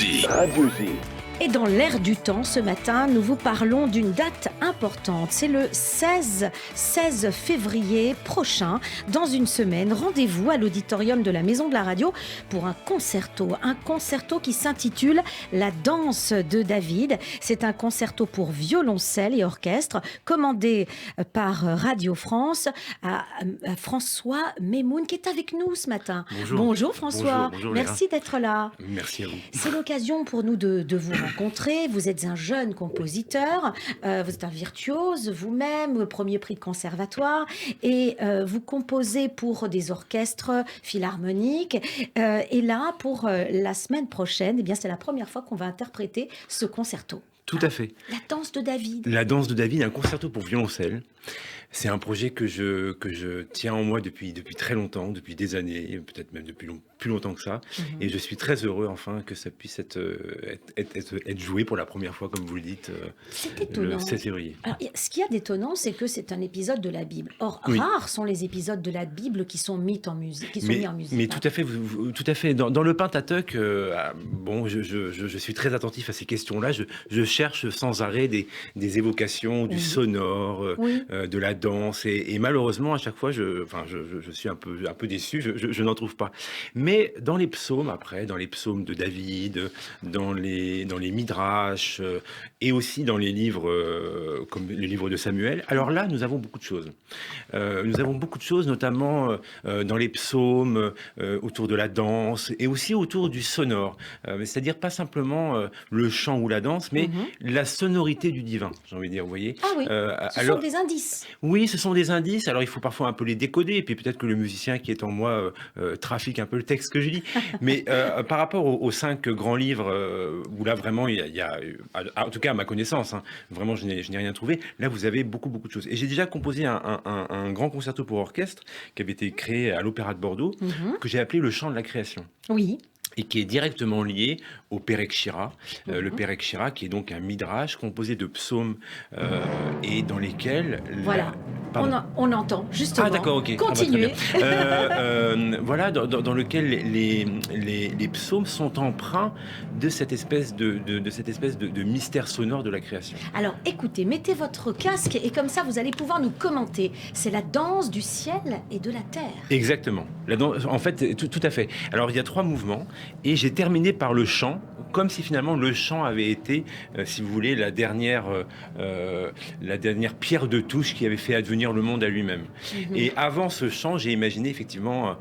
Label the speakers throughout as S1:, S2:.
S1: J.
S2: Et dans l'air du temps, ce matin, nous vous parlons d'une date importante. C'est le 16 février prochain. Dans une semaine, rendez-vous à l'auditorium de la Maison de la Radio pour un concerto. Un concerto qui s'intitule « La danse de David ». C'est un concerto pour violoncelle et orchestre commandé par Radio France à François Memoun qui est avec nous ce matin. Bonjour François.
S3: Bonjour,
S2: merci d'être là.
S3: Merci à vous.
S2: C'est l'occasion pour nous de vous rencontrer. Vous êtes un jeune compositeur, vous êtes un virtuose vous-même, premier prix de conservatoire, et vous composez pour des orchestres philharmoniques. Et là, pour la semaine prochaine, eh bien, c'est la première fois qu'on va interpréter ce concerto.
S3: Tout à fait.
S2: La danse de David.
S3: La danse de David, un concerto pour violoncelle. C'est un projet que je tiens en moi depuis très longtemps, depuis des années, peut-être même depuis plus longtemps que ça. Et je suis très heureux enfin que ça puisse être joué pour la première fois, comme vous le dites, le 16 février.
S2: Alors, ce qu'il y a d'étonnant, c'est que c'est un épisode de la Bible. Or, rares sont les épisodes de la Bible qui sont mis en musique.
S3: Mais tout à fait, tout à fait. Dans le Pentateuque, bon, je suis très attentif à ces questions-là. Je cherche sans arrêt des évocations, du sonore, de la danse, et malheureusement à chaque fois je suis un peu déçu, je n'en trouve pas. Mais dans les psaumes, dans les psaumes de David, dans les Midrash, et aussi dans les livres comme le livre de Samuel, alors là nous avons beaucoup de choses. Notamment dans les psaumes, autour de la danse et aussi autour du sonore, c'est-à-dire pas simplement le chant ou la danse, mais la sonorité du divin, j'ai envie de dire, vous voyez.
S2: Ah oui, ce sont des indices.
S3: Oui, ce sont des indices. Alors, il faut parfois un peu les décoder. Et puis, peut-être que le musicien qui est en moi trafique un peu le texte que je lis. Mais par rapport aux 5 grands livres, où là, vraiment, il y a en tout cas, à ma connaissance, vraiment, je n'ai rien trouvé. Là, vous avez beaucoup de choses. Et j'ai déjà composé un grand concerto pour orchestre qui avait été créé à l'Opéra de Bordeaux, que j'ai appelé le chant de la création.
S2: Oui.
S3: Et qui est directement lié au Perek Shira. Le Perek Shira, qui est donc un midrash composé de psaumes et dans lesquels...
S2: Voilà, on entend, justement.
S3: Ah d'accord, ok.
S2: Continuez.
S3: Voilà, dans lequel les psaumes sont empreints de cette espèce de mystère sonore de la création.
S2: Alors écoutez, mettez votre casque et comme ça vous allez pouvoir nous commenter. C'est la danse du ciel et de la terre.
S3: Exactement. La danse, en fait, tout à fait. Alors il y a 3 mouvements. Et j'ai terminé par le chant, comme si finalement le chant avait été, si vous voulez, la dernière pierre de touche qui avait fait advenir le monde à lui-même. Et avant ce chant, j'ai imaginé effectivement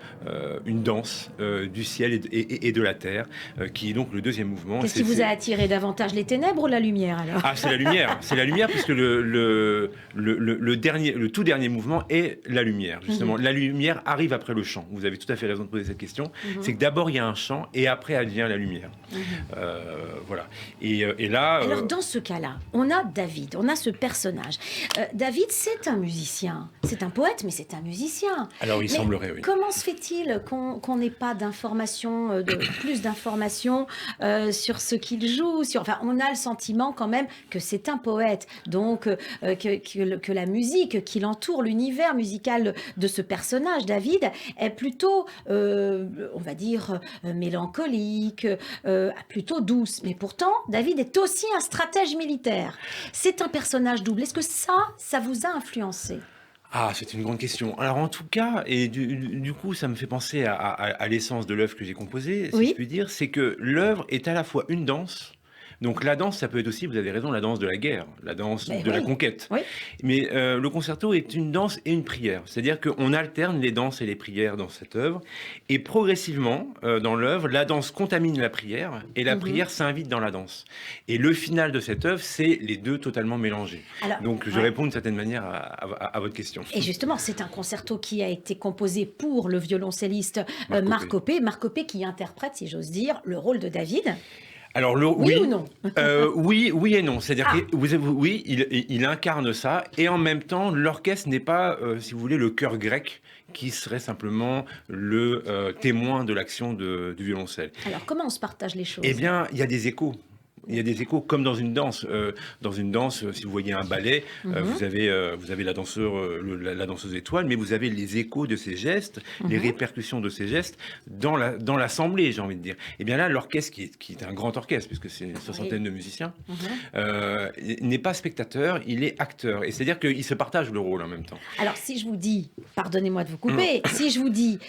S3: une danse du ciel et de la terre, qui est donc le deuxième mouvement.
S2: Qu'est-ce qui vous a attiré davantage, les ténèbres ou la lumière alors?
S3: Ah, c'est la lumière, puisque le tout dernier mouvement est la lumière, justement. La lumière arrive après le chant. Vous avez tout à fait raison de poser cette question. C'est que d'abord il y a un chant, et après advient la lumière. Voilà. Et là...
S2: Alors dans ce cas-là, on a David, on a ce personnage. David, c'est un musicien. C'est un poète, mais c'est un musicien.
S3: Alors il semblerait, oui.
S2: Comment se fait-il qu'on n'ait pas d'informations, plus d'informations sur ce qu'il joue Enfin, on a le sentiment quand même que c'est un poète. Donc, que la musique qui l'entoure, l'univers musical de ce personnage, David, est plutôt, on va dire, mélancolique, plutôt douce. Mais pourtant, David est aussi un stratège militaire. C'est un personnage double. Est-ce que ça vous a influencé ?
S3: Ah, c'est une grande question. Alors en tout cas, et du coup, ça me fait penser à l'essence de l'œuvre que j'ai composée, si je puis dire, c'est que l'œuvre est à la fois une danse. Donc la danse, ça peut être aussi, vous avez raison, la danse de la guerre, la danse de la conquête. Oui. Mais le concerto est une danse et une prière. C'est-à-dire qu'on alterne les danses et les prières dans cette œuvre. Et progressivement, dans l'œuvre, la danse contamine la prière et la prière s'invite dans la danse. Et le final de cette œuvre, c'est les deux totalement mélangés. Alors, donc je réponds d'une certaine manière à votre question.
S2: Et justement, c'est un concerto qui a été composé pour le violoncelliste Marc Oppé. Marc Oppé qui interprète, si j'ose dire, le rôle de David.
S3: Alors oui ou non oui et non. C'est-à-dire il incarne ça, et en même temps, l'orchestre n'est pas, si vous voulez, le chœur grec qui serait simplement le témoin de l'action du violoncelle.
S2: Alors comment on se partage les choses ?
S3: Eh bien, il y a des échos. Il y a des échos comme dans une danse. Dans une danse, si vous voyez un ballet, vous avez la danseuse étoile, mais vous avez les échos de ses gestes, les répercussions de ses gestes dans l'assemblée, j'ai envie de dire. Et bien là, l'orchestre, qui est un grand orchestre, puisque c'est une soixantaine de musiciens, n'est pas spectateur, il est acteur. Et c'est-à-dire qu'il se partage le rôle en même temps.
S2: Alors, si je vous dis, pardonnez-moi de vous couper, si je vous dis,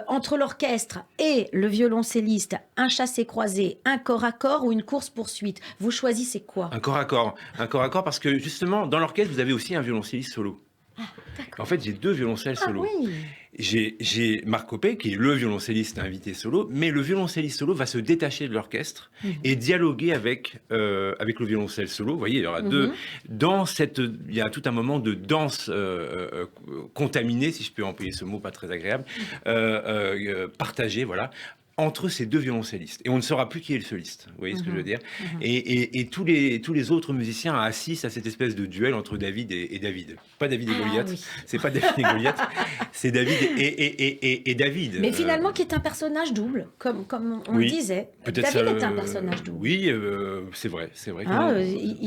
S2: entre l'orchestre et le violoncelliste, un chassé-croisé, un corps à corps ou une course-poursuite, vous choisissez quoi?
S3: Un corps à corps. Un corps à corps parce que justement, dans l'orchestre, vous avez aussi un violoncelliste solo.
S2: Ah, d'accord.
S3: En fait, j'ai 2 violoncelles solo.
S2: Oui.
S3: J'ai Marc Copé, qui est le violoncelliste invité solo, mais le violoncelliste solo va se détacher de l'orchestre et dialoguer avec le violoncelle solo. Vous voyez, il y aura deux. Il y a tout un moment de danse contaminée, si je peux employer ce mot pas très agréable, partagée, voilà, entre ces 2 violoncellistes. Et on ne saura plus qui est le soliste. Vous voyez ce que je veux dire? Et tous les autres musiciens assistent à cette espèce de duel entre David et David. Pas David et Goliath. Oui. C'est pas David et Goliath. C'est David et David.
S2: Mais finalement, qui est un personnage double, comme on le disait. David est un personnage double.
S3: Oui, c'est vrai.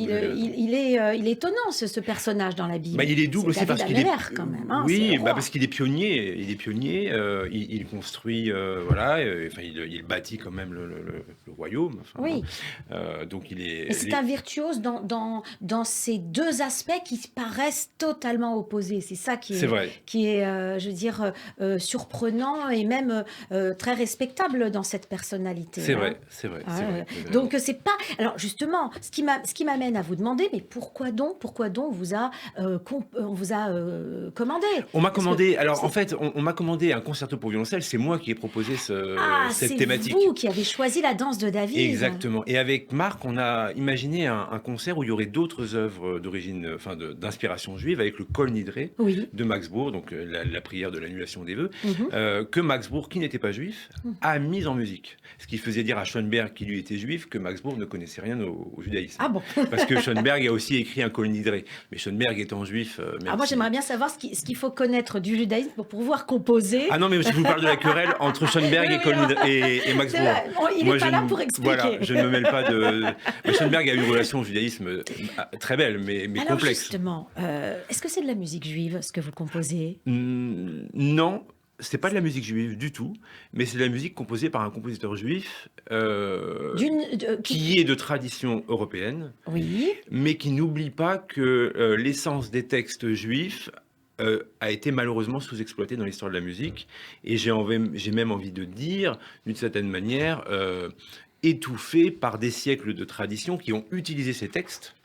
S2: Il est étonnant, ce personnage dans la Bible.
S3: Bah, il est double aussi parce qu'il est...
S2: quand même.
S3: Oui, parce qu'il est pionnier. Il construit... voilà... il bâtit quand même le royaume. Enfin,
S2: oui.
S3: Donc il est.
S2: Et c'est un virtuose dans ces 2 aspects qui paraissent totalement opposés. C'est ça qui est, je veux dire, surprenant et même très respectable dans cette personnalité.
S3: C'est vrai.
S2: Donc c'est pas. Alors justement, ce qui m'amène à vous demander, mais pourquoi donc on vous a commandé?
S3: On m'a commandé. Alors en fait, on m'a commandé un concerto pour violoncelle. C'est moi qui ai proposé cette thématique.
S2: C'est vous qui avez choisi la danse de David.
S3: Exactement. Et avec Marc, on a imaginé un concert où il y aurait d'autres œuvres d'origine, d'inspiration juive, avec le Kol Nidré de Max Bohr, donc la prière de l'annulation des vœux, que Max Bohr, qui n'était pas juif, a mis en musique. Ce qui faisait dire à Schoenberg, qui lui était juif, que Max Bohr ne connaissait rien au judaïsme.
S2: Ah bon?
S3: Parce que Schoenberg a aussi écrit un Kol Nidré. Mais Schoenberg étant juif...
S2: moi, j'aimerais bien savoir ce qu'il faut connaître du judaïsme pour pouvoir composer.
S3: Ah non, mais je vous parle de la querelle entre Schoenberg et Max Bohr.
S2: Il n'est pas là pour expliquer.
S3: Voilà, je ne me mêle pas de... Schoenberg a eu une relation au judaïsme très belle, mais
S2: alors
S3: complexe.
S2: Justement, est-ce que c'est de la musique juive, ce que vous composez?
S3: Non, c'est pas de la musique juive du tout, mais c'est de la musique composée par un compositeur juif qui est de tradition européenne, mais qui n'oublie pas que l'essence des textes juifs a été malheureusement sous-exploité dans l'histoire de la musique. Et j'ai même envie de dire, d'une certaine manière, étouffé par des siècles de tradition qui ont utilisé ces textes,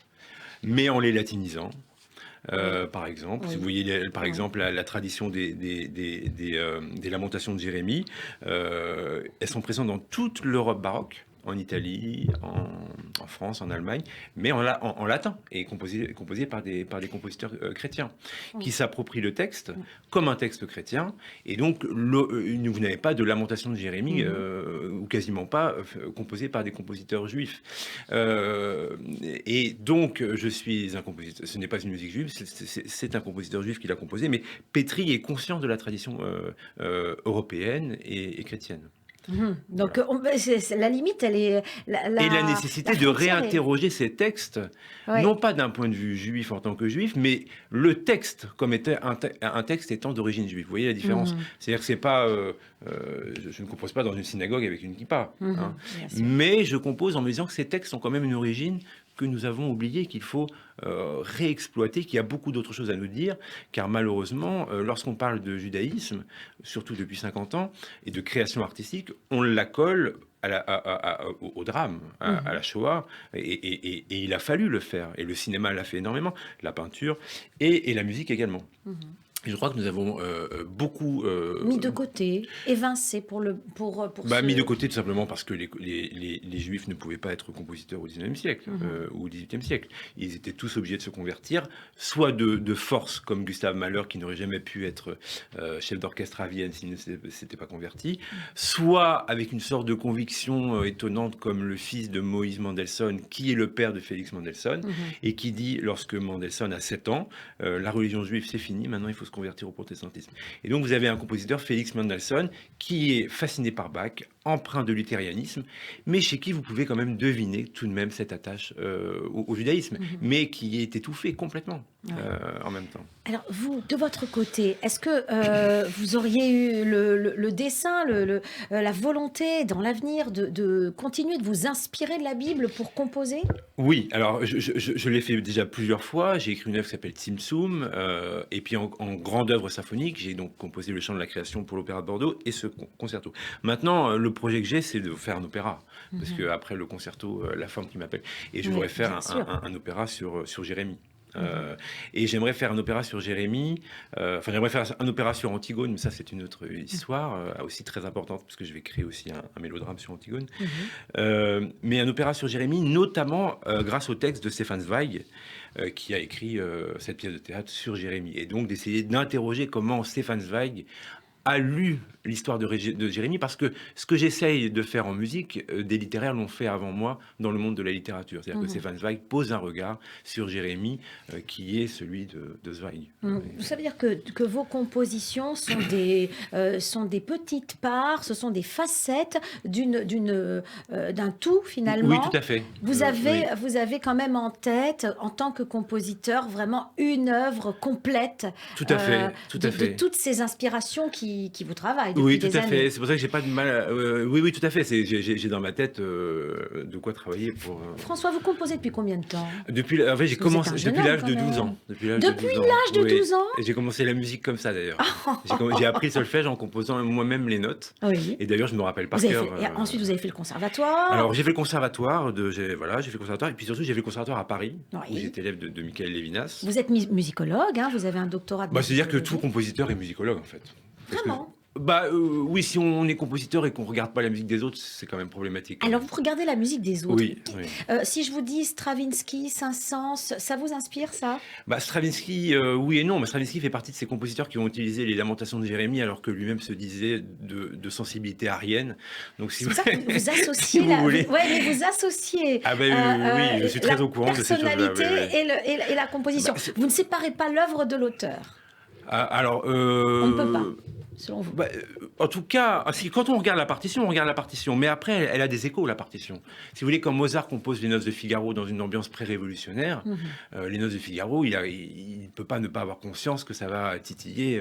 S3: mais en les latinisant. Par exemple, si vous voyez par exemple la tradition des lamentations de Jérémie, elles sont présentes dans toute l'Europe baroque, en Italie, en France, en Allemagne, mais en latin, et composé par des compositeurs chrétiens, qui s'approprient le texte comme un texte chrétien, et donc vous n'avez pas de lamentation de Jérémie, ou quasiment pas, composé par des compositeurs juifs. Et donc, je suis un compositeur, ce n'est pas une musique juive, c'est un compositeur juif qui l'a composé, mais pétri et conscient de la tradition européenne et chrétienne.
S2: Donc la limite, elle est...
S3: Et la nécessité de réinterroger ces textes, non pas d'un point de vue juif en tant que juif, mais le texte comme était un texte étant d'origine juive. Vous voyez la différence? C'est-à-dire que c'est pas... je ne compose pas dans une synagogue avec une kippa, mais je compose en me disant que ces textes ont quand même une origine que nous avons oublié, qu'il faut réexploiter, qu'il y a beaucoup d'autres choses à nous dire, car malheureusement, lorsqu'on parle de judaïsme, surtout depuis 50 ans, et de création artistique, on la colle au drame, à la Shoah, et il a fallu le faire, et le cinéma l'a fait énormément, la peinture, et la musique également. Et je crois que nous avons beaucoup...
S2: mis de côté, évincé pour
S3: mis de côté tout simplement parce que les Juifs ne pouvaient pas être compositeurs au XIXe siècle ou au XVIIIe siècle. Ils étaient tous obligés de se convertir, soit de force comme Gustave Mahler qui n'aurait jamais pu être chef d'orchestre à Vienne s'il ne s'était pas converti, soit avec une sorte de conviction étonnante comme le fils de Moïse Mendelssohn qui est le père de Félix Mendelssohn et qui dit lorsque Mendelssohn a 7 ans, la religion juive c'est fini, maintenant il faut se convertir au protestantisme. Et donc vous avez un compositeur, Félix Mendelssohn, qui est fasciné par Bach, empreint de luthérianisme, mais chez qui vous pouvez quand même deviner tout de même cette attache au judaïsme, mais qui est étouffée complètement en même temps.
S2: Alors vous, de votre côté, est-ce que vous auriez eu le dessein, la volonté dans l'avenir de continuer de vous inspirer de la Bible pour composer?
S3: Oui, alors je l'ai fait déjà plusieurs fois. J'ai écrit une œuvre qui s'appelle Tzimtzum, et puis en grande œuvre symphonique, j'ai donc composé le chant de la création pour l'Opéra de Bordeaux et ce concerto. Maintenant, le projet que j'ai, c'est de faire un opéra, parce qu'après le concerto, la forme qui m'appelle, et je voudrais faire un opéra sur Jérémie. Et j'aimerais faire un opéra sur Jérémie, j'aimerais faire un opéra sur Antigone, mais ça c'est une autre histoire aussi très importante, parce que je vais créer aussi un mélodrame sur Antigone. Mais un opéra sur Jérémie, notamment grâce au texte de Stefan Zweig, qui a écrit cette pièce de théâtre sur Jérémie. Et donc d'essayer d'interroger comment Stefan Zweig a lu l'histoire de Jérémie, parce que ce que j'essaye de faire en musique, des littéraires l'ont fait avant moi dans le monde de la littérature. C'est-à-dire que Stefan Zweig pose un regard sur Jérémie qui est celui de Zweig.
S2: Ça veut dire que vos compositions sont des petites parts, ce sont des facettes d'un tout finalement.
S3: Oui, tout à fait.
S2: Vous avez quand même en tête, en tant que compositeur, vraiment une œuvre complète.
S3: Tout à fait,
S2: de toutes ces inspirations qui vous travaillent.
S3: Oui, tout à fait. C'est pour ça que j'ai pas de mal. Oui, tout à fait. J'ai dans ma tête de quoi travailler pour.
S2: François, vous composez depuis combien de temps?
S3: En fait, j'ai commencé depuis l'âge de 12 ans.
S2: Depuis l'âge de 12 ans.
S3: Et j'ai commencé la musique comme ça d'ailleurs. J'ai appris le solfège en composant moi-même les notes.
S2: Oui.
S3: Et d'ailleurs, je me rappelle par cœur.
S2: Et ensuite, vous avez fait le conservatoire.
S3: Alors, j'ai fait le conservatoire. J'ai fait le conservatoire. Et puis surtout, j'ai fait le conservatoire à Paris, où j'étais élève de Michael Lévinas.
S2: Vous êtes musicologue, hein, vous avez un doctorat de
S3: c'est-à-dire que tout compositeur est musicologue en fait.
S2: Vraiment?
S3: Oui, si on est compositeur et qu'on ne regarde pas la musique des autres, c'est quand même problématique.
S2: Alors, vous regardez la musique des autres.
S3: Oui.
S2: Si je vous dis Stravinsky, Saint-Saëns, ça vous inspire, ça?
S3: Stravinsky, oui et non. Mais Stravinsky fait partie de ces compositeurs qui ont utilisé les lamentations de Jérémie alors que lui-même se disait de sensibilité arienne. Donc, si
S2: c'est ça que vous associez mais vous associez
S3: oui, je suis très au courant de cette chose-là.
S2: La personnalité et la composition. Vous ne séparez pas l'œuvre de l'auteur.
S3: Alors,
S2: on ne peut pas. Selon vous.
S3: En tout cas, quand on regarde la partition, mais après, elle a des échos, la partition. Si vous voulez, quand Mozart compose les Noces de Figaro dans une ambiance pré-révolutionnaire, les Noces de Figaro, il ne peut pas ne pas avoir conscience que ça va titiller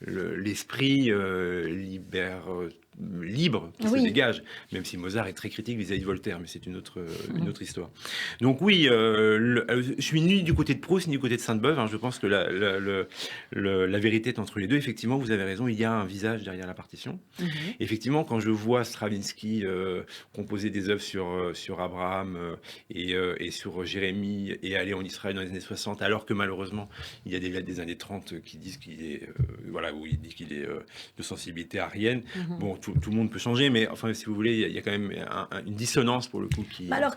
S3: l'esprit libre qui se dégage, même si Mozart est très critique vis-à-vis de Voltaire, mais c'est une autre histoire. Donc oui, je suis ni du côté de Proust ni du côté de Sainte-Beuve. Je pense que la vérité est entre les deux. Effectivement, vous avez raison, il y a un visage derrière la partition. Effectivement, quand je vois Stravinsky composer des œuvres sur Abraham et sur Jérémie et aller en Israël dans les années 60, alors que malheureusement, il y a des lettres des années 30 qui disent qu'il est, où il dit qu'il est de sensibilité arienne. Bon, tout le monde peut changer, mais enfin, si vous voulez, il y a quand même une dissonance pour le coup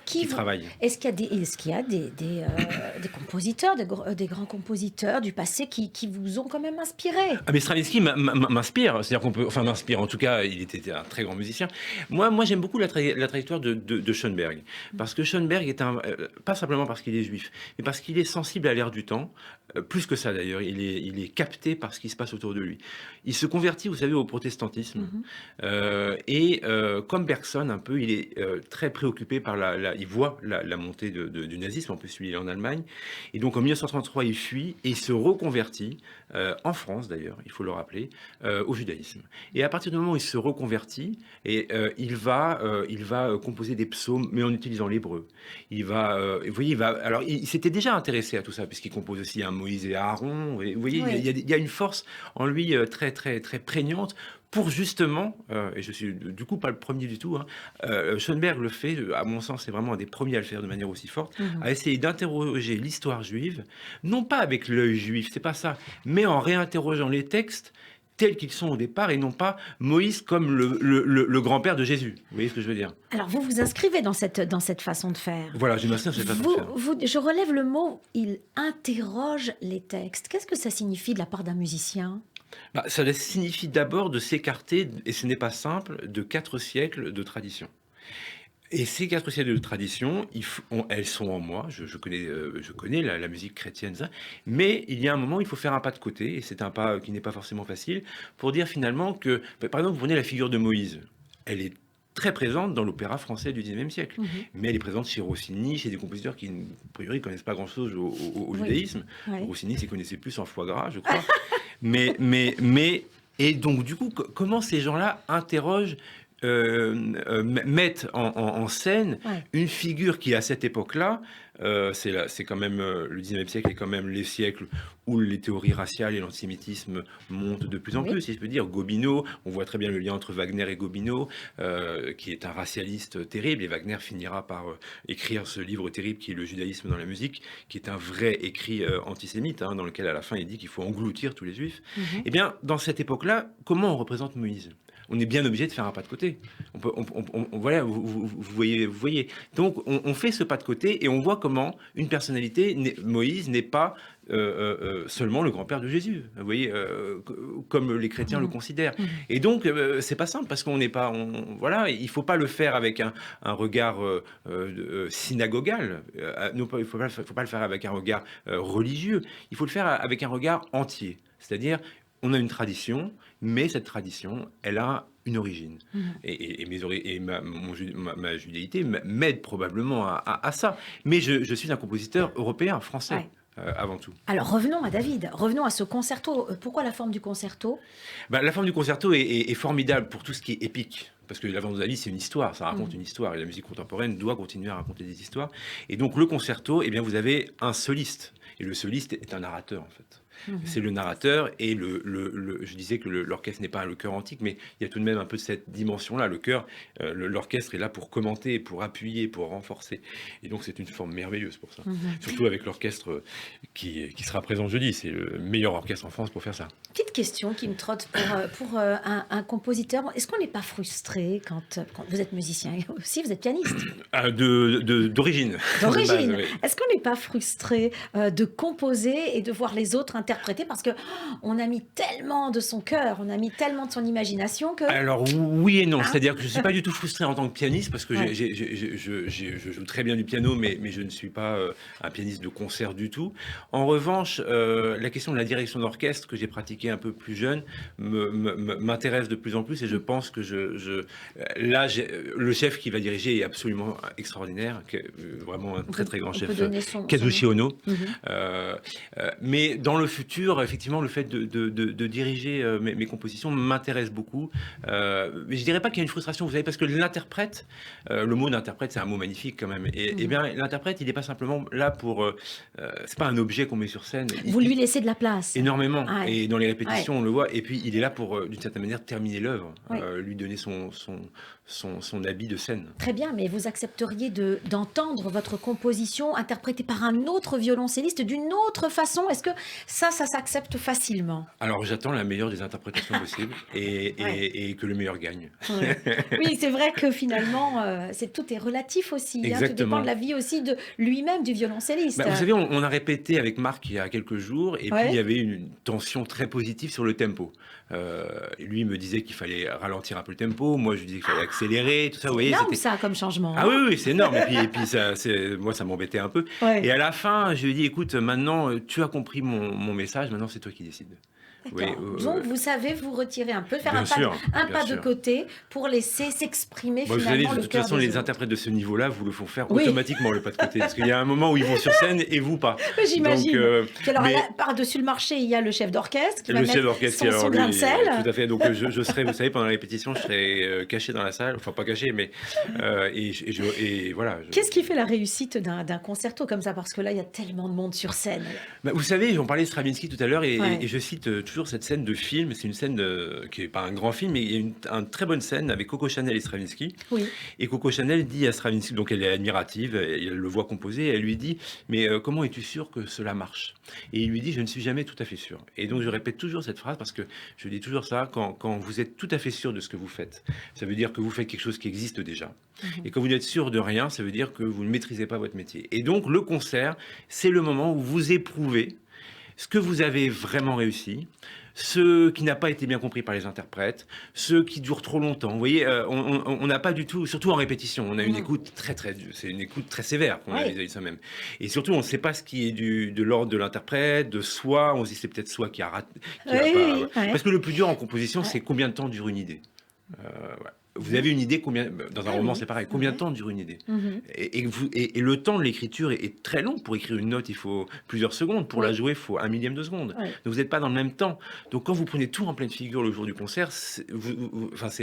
S3: qui travaille.
S2: Est-ce qu'il y a des compositeurs, des grands compositeurs du passé qui vous ont quand même inspiré?
S3: Mais Stravinsky m'inspire, c'est-à-dire m'inspire. En tout cas, il était un très grand musicien. Moi, j'aime beaucoup la trajectoire de Schoenberg, parce que Schoenberg est pas simplement parce qu'il est juif, mais parce qu'il est sensible à l'ère du temps. Plus que ça d'ailleurs, il est capté par ce qui se passe autour de lui. Il se convertit, vous savez, au protestantisme. Comme Bergson, un peu, il est très préoccupé par il voit la montée du nazisme. En plus, lui, il est en Allemagne. Et donc, en 1933, il fuit et il se reconvertit, en France d'ailleurs, il faut le rappeler, au judaïsme. Et à partir du moment où il se reconvertit, il va composer des psaumes, mais en utilisant l'hébreu. Alors, il s'était déjà intéressé à tout ça, puisqu'il compose aussi un Moïse et Aaron. Vous voyez, il y a une force en lui très, très, très prégnante pour justement, et je suis du coup pas le premier du tout, Schoenberg le fait, à mon sens, c'est vraiment un des premiers à le faire de manière aussi forte, à essayer d'interroger l'histoire juive, non pas avec l'œil juif, c'est pas ça, mais en réinterrogeant les textes tels qu'ils sont au départ et non pas Moïse comme le grand-père de Jésus. Vous voyez ce que je veux dire?
S2: Alors vous vous inscrivez dans cette façon de faire.
S3: Voilà, je m'inscris dans cette façon de faire.
S2: Je relève le mot, il interroge les textes. Qu'est-ce que ça signifie de la part d'un musicien?
S3: Ça signifie d'abord de s'écarter, et ce n'est pas simple, de 4 siècles de tradition. Et ces 4 siècles de tradition, elles sont en moi. Je connais la musique chrétienne, ça. Mais il y a un moment où il faut faire un pas de côté, et c'est un pas qui n'est pas forcément facile, pour dire finalement que, par exemple, vous prenez la figure de Moïse. Elle est très présente dans l'opéra français du XIXe siècle. Mais elle est présente chez Rossini, chez des compositeurs qui, a priori, ne connaissent pas grand-chose au judaïsme. Rossini s'y connaissait plus en foie gras, je crois. Et donc, du coup, comment ces gens-là interrogent, mettent en scène une figure qui, à cette époque-là, c'est quand même le 19e siècle est quand même les siècles où les théories raciales et l'antisémitisme montent de plus en plus, si je peux dire. Gobineau, on voit très bien le lien entre Wagner et Gobineau, qui est un racialiste terrible, et Wagner finira par écrire ce livre terrible qui est Le judaïsme dans la musique, qui est un vrai écrit antisémite, dans lequel à la fin il dit qu'il faut engloutir tous les juifs. Eh bien, dans cette époque-là, comment on représente Moïse ? On est bien obligé de faire un pas de côté. Voilà, vous voyez. Donc, on fait ce pas de côté et on voit comment une personnalité, Moïse, n'est pas seulement le grand-père de Jésus. Vous voyez, comme les chrétiens le considèrent. Et donc, c'est pas simple parce qu'on n'est pas, voilà, il faut pas le faire avec un regard synagogal. Il faut pas le faire avec un regard religieux. Il faut le faire avec un regard entier. C'est-à-dire, on a une tradition, mais cette tradition, elle a une origine. Et ma judéité m'aide probablement à ça. Mais je suis un compositeur européen, français. Avant tout.
S2: Alors revenons à David, revenons à ce concerto. Pourquoi la forme du concerto ?
S3: La forme du concerto est formidable pour tout ce qui est épique. Parce que la Vanzali, c'est une histoire, ça raconte une histoire. Et la musique contemporaine doit continuer à raconter des histoires. Et donc le concerto, eh bien, vous avez un soliste. Et le soliste est un narrateur, en fait. C'est le narrateur et je disais que l'orchestre n'est pas le chœur antique, mais il y a tout de même un peu cette dimension-là. Le chœur, l'orchestre est là pour commenter, pour appuyer, pour renforcer. Et donc c'est une forme merveilleuse pour ça. Surtout avec l'orchestre qui sera présent jeudi. C'est le meilleur orchestre en France pour faire ça.
S2: Petite question qui me trotte pour un compositeur. Est-ce qu'on n'est pas frustré quand vous êtes musicien et aussi vous êtes pianiste ?
S3: D'origine.
S2: D'origine. Est-ce qu'on n'est pas frustré de composer et de voir les autres interpréter parce que on a mis tellement de son cœur, on a mis tellement de son imagination que...
S3: Alors oui et non, c'est-à-dire que je ne suis pas du tout frustré en tant que pianiste parce que je joue très bien du piano, mais je ne suis pas un pianiste de concert du tout. En revanche, la question de la direction d'orchestre que j'ai pratiquée un peu plus jeune m'intéresse de plus en plus et je pense que là, le chef qui va diriger est absolument extraordinaire, vraiment un très très grand chef, Kazushi Ono. Mais dans le futur, effectivement, le fait de diriger mes compositions m'intéresse beaucoup. Mais je dirais pas qu'il y a une frustration, vous savez, parce que l'interprète, le mot d'interprète, c'est un mot magnifique quand même. Et bien, l'interprète, il n'est pas simplement là pour... c'est pas un objet qu'on met sur scène.
S2: Vous lui laissez de la place.
S3: Énormément. Et dans les répétitions, on le voit. Et puis, il est là pour, d'une certaine manière, terminer l'œuvre, lui donner son habit de scène.
S2: Très bien, mais vous accepteriez d'entendre votre composition interprétée par un autre violoncelliste d'une autre façon ? Est-ce que ça s'accepte facilement ?
S3: Alors, j'attends la meilleure des interprétations possibles et que le meilleur gagne.
S2: Oui, c'est vrai que finalement, tout est relatif aussi. Tout dépend de la vie aussi de lui-même, du violoncelliste.
S3: Vous savez, on a répété avec Marc il y a quelques jours et puis il y avait une tension très positive sur le tempo. Lui me disait qu'il fallait ralentir un peu le tempo, moi je disais qu'il fallait accélérer, tout ça.
S2: C'est énorme ça comme changement.
S3: Ah oui, c'est énorme. Et puis moi ça m'embêtait un peu. Et à la fin, je lui ai dit, écoute, maintenant tu as compris mon message, maintenant c'est toi qui décides.
S2: Donc vous savez vous retirer un peu, faire un pas de côté pour laisser s'exprimer finalement le cœur.
S3: De toute façon, les interprètes de ce niveau-là vous le font faire automatiquement le pas de côté, parce qu'il y a un moment où ils vont sur scène et vous pas.
S2: J'imagine. Alors par-dessus le marché, il y a le chef d'orchestre qui va mettre son grain de sel.
S3: Tout à fait. Donc je serai, vous savez, pendant la répétition, je serai caché dans la salle, enfin pas caché, mais et voilà.
S2: Qu'est-ce qui fait la réussite d'un concerto comme ça, parce que là il y a tellement de monde sur scène.
S3: Vous savez, on parlait de Stravinsky tout à l'heure et je cite toujours cette scène de film. C'est une scène qui n'est pas un grand film, mais il y a une très bonne scène avec Coco Chanel et Stravinsky. Et Coco Chanel dit à Stravinsky, donc elle est admirative, elle le voit composer, et elle lui dit « Mais comment es-tu sûr que cela marche ?» Et il lui dit « Je ne suis jamais tout à fait sûr. » Et donc je répète toujours cette phrase parce que je dis toujours ça, quand vous êtes tout à fait sûr de ce que vous faites, ça veut dire que vous faites quelque chose qui existe déjà. Et quand vous n'êtes sûr de rien, ça veut dire que vous ne maîtrisez pas votre métier. Et donc le concert, c'est le moment où vous éprouvez ce que vous avez vraiment réussi, ce qui n'a pas été bien compris par les interprètes, ce qui dure trop longtemps. Vous voyez, on n'a pas du tout, surtout en répétition, on a une écoute c'est une écoute très sévère qu'on a vis-à-vis de soi-même. Et surtout, on ne sait pas ce qui est de l'ordre de l'interprète, de soi. On se dit c'est peut-être soi qui a raté. Parce que le plus dur en composition, c'est combien de temps dure une idée. Vous avez une idée dans un roman, c'est pareil. Combien de temps dure une idée et le temps de l'écriture est très long. Pour écrire une note, il faut plusieurs secondes. Pour la jouer, il faut 1/1000 de seconde. Donc vous n'êtes pas dans le même temps. Donc quand vous prenez tout en pleine figure le jour du concert, c'est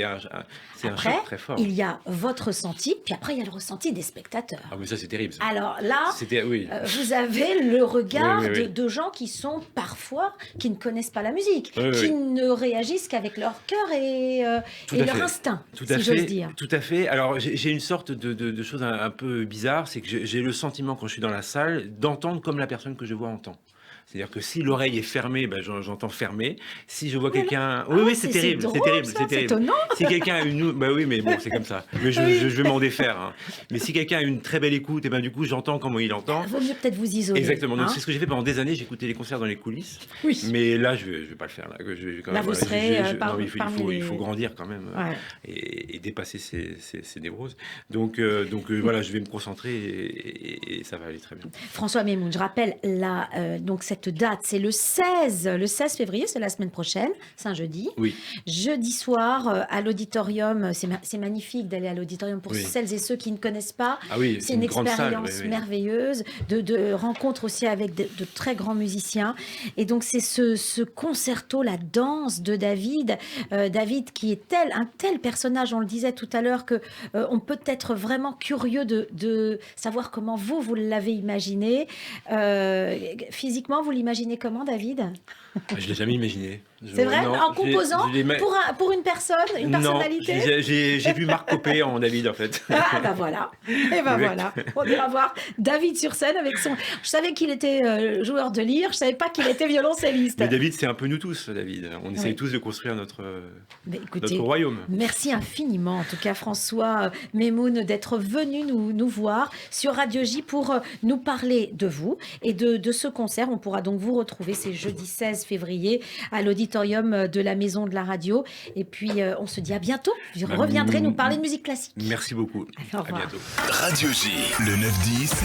S3: un choc très fort.
S2: Il y a votre ressenti, puis après il y a le ressenti des spectateurs.
S3: Ah mais ça c'est terrible. Ça.
S2: Alors là, vous avez le regard de gens qui sont parfois qui ne connaissent pas la musique, qui ne réagissent qu'avec leur cœur et leur instinct. Si j'ose dire.
S3: Tout à fait. Alors, j'ai une sorte de chose un peu bizarre, c'est que j'ai le sentiment, quand je suis dans la salle, d'entendre comme la personne que je vois entend. C'est-à-dire que si l'oreille est fermée, j'entends fermée. Si je vois quelqu'un... Oui, c'est terrible, c'est terrible, c'est terrible.
S2: Étonnant.
S3: Si quelqu'un a une... oui, mais bon, c'est comme ça. Mais je vais m'en défaire. Hein. Mais si quelqu'un a une très belle écoute, et du coup, j'entends comment il entend.
S2: Il vaut mieux peut-être vous isoler.
S3: Exactement. Donc, c'est ce que j'ai fait pendant des années. J'écoutais les concerts dans les coulisses. Oui. Mais là, je vais pas le faire. Là,
S2: vous serez
S3: il faut grandir quand même et dépasser ces névroses. Donc voilà, je vais me concentrer et ça va aller très bien.
S2: François Memoun, je rappelle donc cette date, c'est le 16 février, c'est la semaine prochaine, c'est un jeudi.
S3: Oui.
S2: Jeudi soir à l'auditorium, c'est magnifique d'aller à l'auditorium pour celles et ceux qui ne connaissent pas.
S3: Ah oui,
S2: c'est une expérience merveilleuse, de rencontre aussi avec de très grands musiciens. Et donc c'est ce concerto, la danse de David. David qui est un tel personnage, on le disait tout à l'heure, que on peut être vraiment curieux de savoir comment vous l'avez imaginé. Physiquement, vous l'imaginez comment, David ?
S3: Je ne l'ai jamais imaginé.
S2: C'est vrai ? En composant pour une personne, une personnalité ?
S3: Non, j'ai vu Marc Copé en David, en fait.
S2: Ah, voilà. Et voilà. On ira voir David sur scène avec son... Je savais qu'il était joueur de lyre, je ne savais pas qu'il était violoncelliste.
S3: Mais David, c'est un peu nous tous, David. On essaye tous de construire notre royaume.
S2: Merci infiniment, en tout cas, François Memoun, d'être venu nous voir sur Radio J pour nous parler de vous et de ce concert. On pourra donc vous retrouver, c'est jeudi 16 février à l'auditorium de la Maison de la Radio. Et puis, on se dit à bientôt. Vous reviendrez nous parler de musique classique.
S3: Merci beaucoup.
S2: Au revoir.
S3: À bientôt.
S1: Radio J, le 9-10.